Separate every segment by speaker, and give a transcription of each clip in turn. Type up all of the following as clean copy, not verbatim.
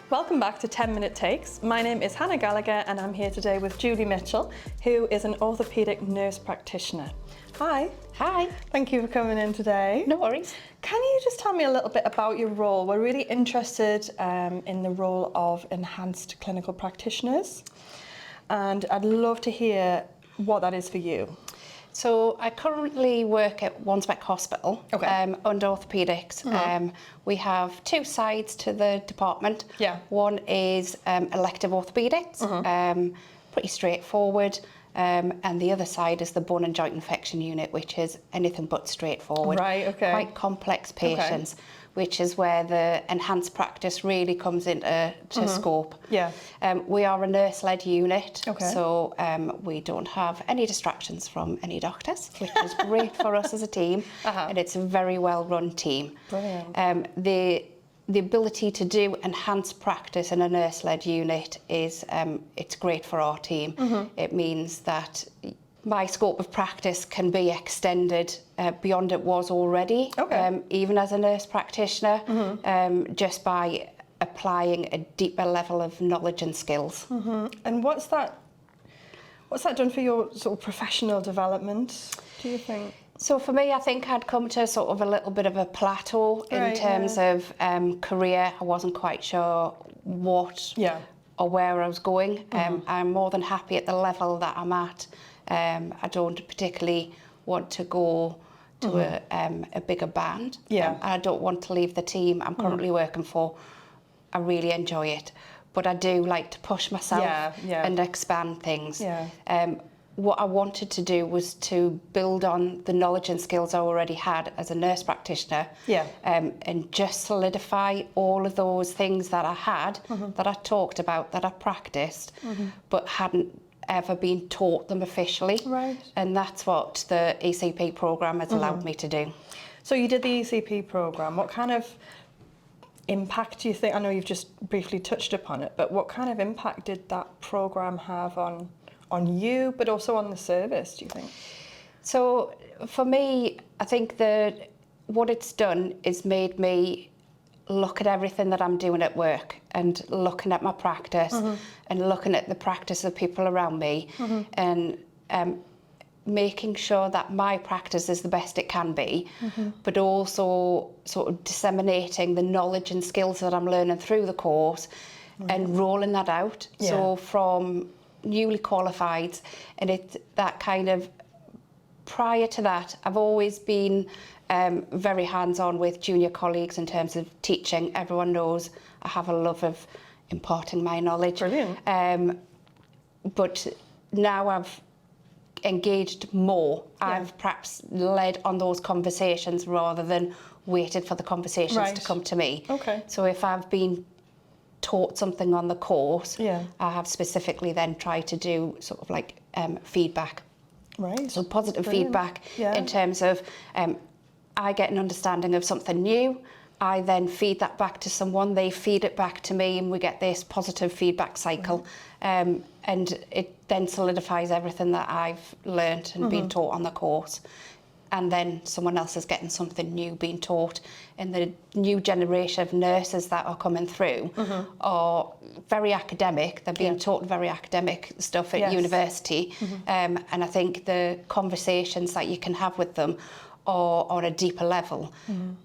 Speaker 1: Welcome back to 10 Minute Takes. My name is Hannah Gallacher and I'm here today with Julie Mitchell, who is an orthopaedic nurse practitioner. Hi.
Speaker 2: Hi.
Speaker 1: Thank you for coming in today.
Speaker 2: No worries.
Speaker 1: Can you just tell me a little bit about your role? We're really interested in the role of enhanced clinical practitioners, and I'd love to hear what that is for you.
Speaker 2: So I currently work at Wansbeck Hospital under orthopaedics. We have two sides to the department. One is elective orthopaedics, pretty straightforward. And the other side is the bone and joint infection unit, which is anything but straightforward.
Speaker 1: Right, okay.
Speaker 2: Quite complex patients, which is where the enhanced practice really comes into scope.
Speaker 1: Yeah.
Speaker 2: We are a nurse-led unit, so we don't have any distractions from any doctors, which is great for us as a team, and it's a very well-run team.
Speaker 1: Brilliant.
Speaker 2: The ability to do enhanced practice in a nurse-led unit is it's great for our team. It means that my scope of practice can be extended beyond it was already, even as a nurse practitioner, just by applying a deeper level of knowledge and skills.
Speaker 1: And what's that done for your sort of professional development, do you think?
Speaker 2: So for me, I think I'd come to sort of a little bit of a plateau in terms of career. I wasn't quite sure what or where I was going. I'm more than happy at the level that I'm at. I don't particularly want to go to a bigger band. I don't want to leave the team I'm currently working for. I really enjoy it. But I do like to push myself and expand things. What I wanted to do was to build on the knowledge and skills I already had as a nurse practitioner, and just solidify all of those things that I had, that I talked about, that I practiced, but hadn't ever been taught them officially. And that's what the ECP programme has allowed me to do.
Speaker 1: So you did the ECP programme. What kind of impact do you think, I know you've just briefly touched upon it, but what kind of impact did that programme have on you, but also on the service, do you think?
Speaker 2: So for me, I think that what it's done is made me look at everything that I'm doing at work and looking at my practice and looking at the practice of people around me and making sure that my practice is the best it can be, but also sort of disseminating the knowledge and skills that I'm learning through the course and rolling that out. So from newly qualified, and it's that kind of, prior to that I've always been very hands-on with junior colleagues in terms of teaching. Everyone knows I have a love of imparting my knowledge.
Speaker 1: Brilliant.
Speaker 2: But now I've engaged more. I've perhaps led on those conversations rather than waited for the conversations to come to me. So if I've been taught something on the course, I have specifically then tried to do sort of like feedback. So positive feedback in terms of I get an understanding of something new, I then feed that back to someone, they feed it back to me, and we get this positive feedback cycle. And it then solidifies everything that I've learnt and been taught on the course. And then someone else is getting something new being taught, and the new generation of nurses that are coming through are very academic. They're being taught very academic stuff at university, and I think the conversations that you can have with them are on a deeper level.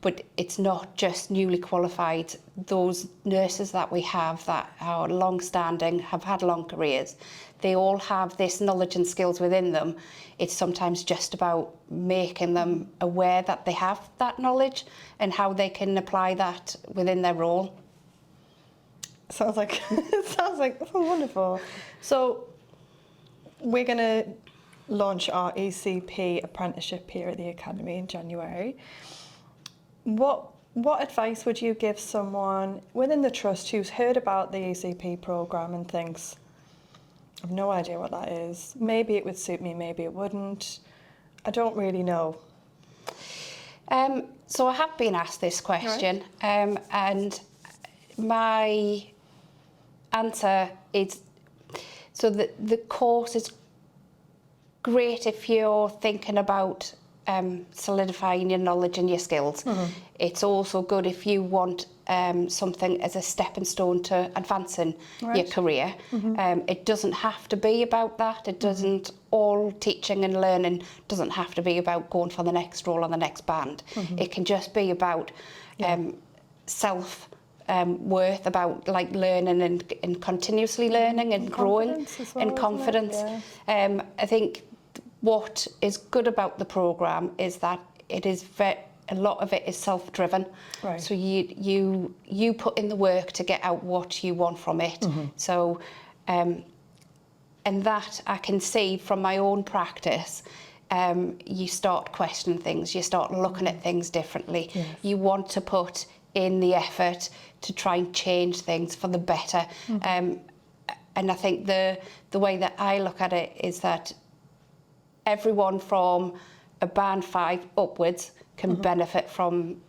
Speaker 2: But it's not just newly qualified. Those nurses that we have that are long-standing, have had long careers, they all have this knowledge and skills within them. It's sometimes just about making them aware that they have that knowledge and how they can apply that within their role.
Speaker 1: Sounds like wonderful. So we're going to launch our ECP apprenticeship here at the Academy in January. What advice would you give someone within the trust who's heard about the ECP programme and thinks, I've no idea what that is, maybe it would suit me, maybe it wouldn't, I don't really know?
Speaker 2: So I have been asked this question, and my answer is, so the course is great if you're thinking about solidifying your knowledge and your skills. It's also good if you want something as a stepping stone to advancing your career. It doesn't have to be about that. It doesn't, all teaching and learning doesn't have to be about going for the next role on the next band. It can just be about self worth, about like learning and continuously learning and growing and confidence. I think what is good about the programme is that it is a lot of it is self-driven. Right. So you put in the work to get out what you want from it. So, and that I can see from my own practice. You start questioning things. You start looking at things differently. Yes. You want to put in the effort to try and change things for the better. And I think the way that I look at it is that everyone from a band 5 upwards can benefit from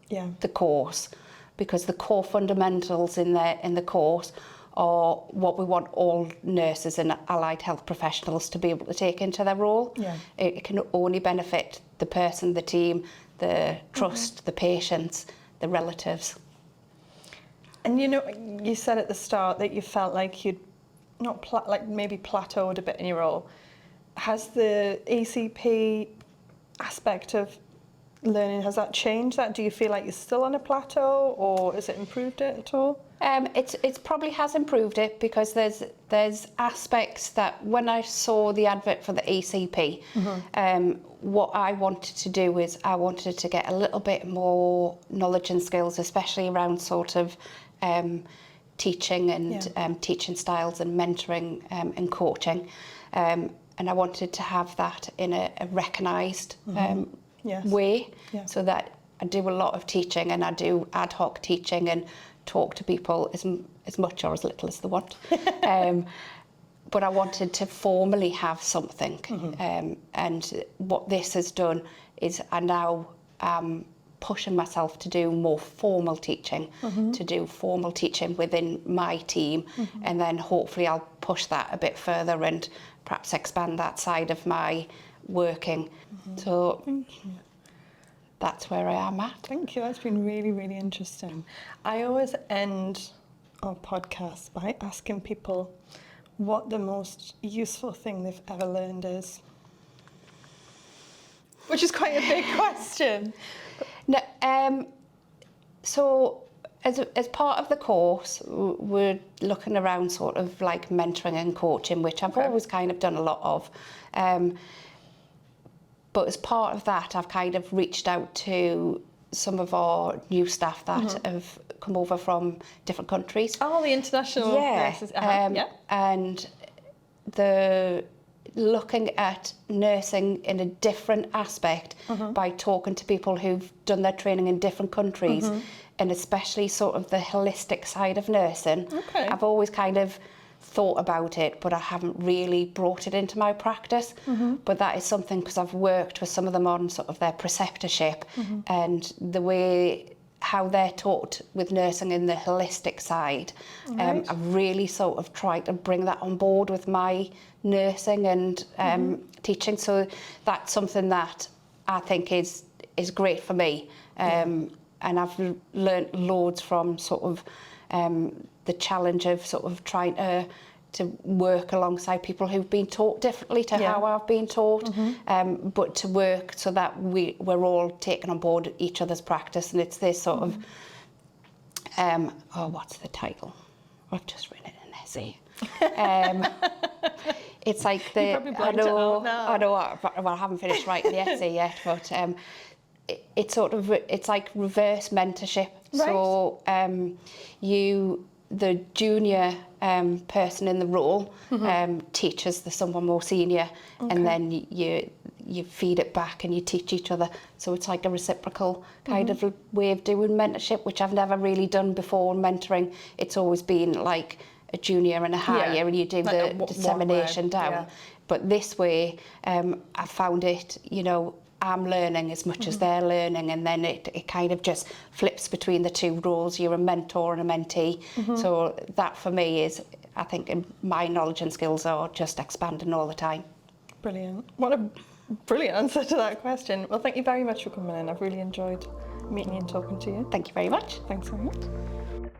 Speaker 2: the course, because the core fundamentals in the course are what we want all nurses and allied health professionals to be able to take into their role. It can only benefit the person, the team, the trust, the patients, the relatives. And
Speaker 1: you know, you said at the start that you felt like you'd maybe plateaued a bit in your role. Has the ECP aspect of learning, has that changed that? Do you feel like you're still on a plateau, or has it improved it at all?
Speaker 2: It's probably has improved it, because there's aspects that when I saw the advert for the ECP, what I wanted to do is I wanted to get a little bit more knowledge and skills, especially around sort of teaching and teaching styles and mentoring and coaching. And I wanted to have that in a recognised way, so that I do a lot of teaching, and I do ad hoc teaching and talk to people as much or as little as they want. But I wanted to formally have something. And what this has done is I now pushing myself to do more formal teaching, to do formal teaching within my team, and then hopefully I'll push that a bit further and perhaps expand that side of my working. So that's where I am at.
Speaker 1: Thank you. That's been really, really interesting. I always end our podcast by asking people what the most useful thing they've ever learned is. Which is quite a big question.
Speaker 2: No, so as part of the course, we're looking around sort of like mentoring and coaching, which I've always kind of done a lot of. But as part of that, I've kind of reached out to some of our new staff that have come over from different countries.
Speaker 1: Oh, the international nurses.
Speaker 2: And the looking at nursing in a different aspect by talking to people who've done their training in different countries, and especially sort of the holistic side of nursing. I've always kind of thought about it, but I haven't really brought it into my practice. But that is something, because I've worked with some of them on sort of their preceptorship and the way how they're taught with nursing in the holistic side. I've really sort of tried to bring that on board with my nursing and teaching. So that's something that I think is great for me. And I've learnt loads from sort of the challenge of sort of trying to work alongside people who've been taught differently to how I've been taught, but to work so that we're all taking on board each other's practice. And it's this sort of, what's the title? I've just written it in an essay. It's like the, I know, well, I haven't finished writing the essay yet, but it's sort of, it's like reverse mentorship. Right. So the junior person in the role teaches someone more senior, and then you feed it back and you teach each other. So it's like a reciprocal kind of way of doing mentorship, which I've never really done before. Mentoring, it's always been like a junior and a higher, and you do like the dissemination down. But this way, I found it, you know, I'm learning as much as they're learning, and then it kind of just flips between the two roles. You're a mentor and a mentee. So that for me is, I think my knowledge and skills are just expanding all the time.
Speaker 1: Brilliant. What a brilliant answer to that question. Well, thank you very much for coming in. I've really enjoyed meeting you and talking to you.
Speaker 2: Thank you very much.
Speaker 1: Thanks very much.